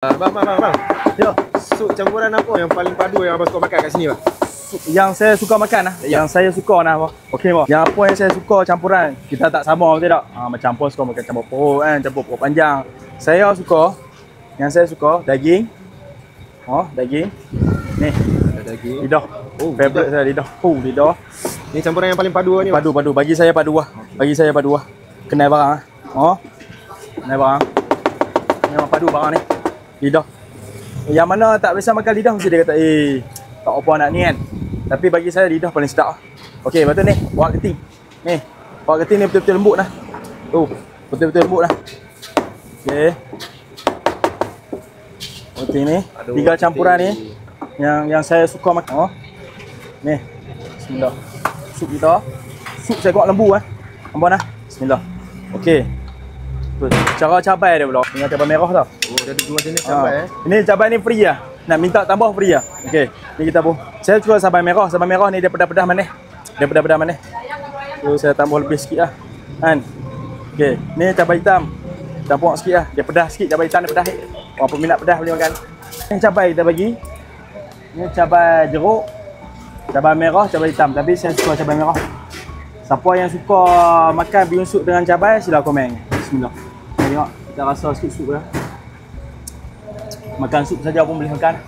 Bang. Ya, Sup campuran apa yang paling padu yang abang suka makan kat sini, bang? yang saya suka makan Ya. yang saya suka apa? Okey, bang. Yang apa yang saya suka campuran, kita tak sama betul tak? Macam apa suka makan campur perut kan, campur perut panjang. Yang saya suka daging. Daging. Ni, Ada daging. lidah. Oh, Favorite saya lidah. Lidah. Ni campuran yang paling padu ni, bang? Padu. Bagi saya padu lah. Bagi saya padu lah. Kenal barang ah. Kenal barang. Memang padu barang ni. Lidah. Yang mana tak biasa makan lidah mesti dia kata, tak apa nak ni kan. Tapi bagi saya lidah paling sedap lah. Okey, betul ni. Wak keting. Ni. Wak keting ni betul-betul lembut lah. Betul-betul lembut lah. Okey. Okey ni. Aduh, Tiga campuran ni. keting. Yang saya suka makan. Ni. Bismillah. Sup kita. Sup saya kuat lembu Nampak nah. Bismillah. Okey. Cara cabai dia pula. Dengan cabai merah tau. Oh, dia ada dua jenis cabai Ini cabai ni free lah. Nak minta tambah free lah. Okey. Ni kita pun. Saya suka cabai merah. Cabai merah ni dia pedas-pedas manis. Dia pedas-pedas manis. So saya tambah lebih sikit lah. Kan. Okey. Ni cabai hitam. Campur sikit lah. Dia pedas sikit. Cabai hitam dia pedas. Orang peminat pedas boleh makan. Ni cabai kita bagi. Ni cabai jeruk. Cabai merah, cabai hitam. Tapi saya suka cabai merah. Siapa yang suka makan bihun sup dengan cabai, sila komen. Bismillah. Tengok, kita rasa sikit sup lah. Makan sup saja pun boleh makan.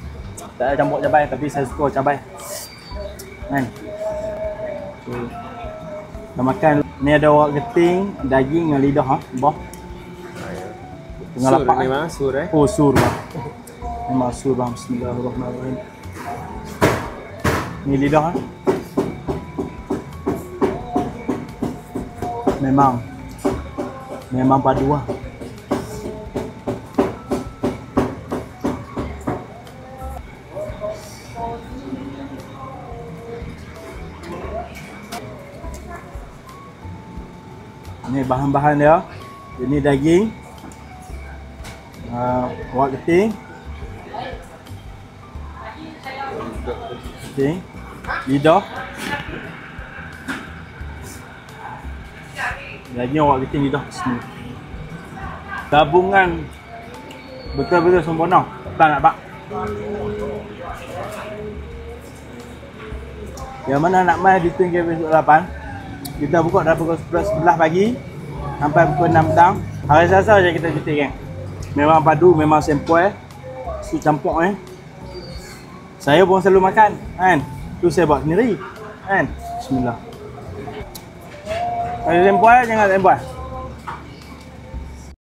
Tak ada campur cabai, tapi saya suka cabai. Kan? Kita makan. Ni ada wak keting, daging dengan lidah bawah. Tengah Sur lapak ni, bang. Sur sur bang. Memang sur bang. Bismillahirrahmanirrahim. Ni lidah Memang padu lah. Ini bahan-bahan dia. Ini daging, wak keting, lidah, daging, wak keting, lidah. Bismillah. Gabungan betul-betul sempurna. Tak nak bak. Yang mana nak mai di Twin Cafe 8. Kita buka dari pukul 11 pagi sampai pukul 6 petang. Hari Selasa je kita cuti kan. Memang padu, memang sempoi. Sup campur Saya pun selalu makan kan. Tu saya buat sendiri kan. Bismillah. Ada sempoi jangan sempoi.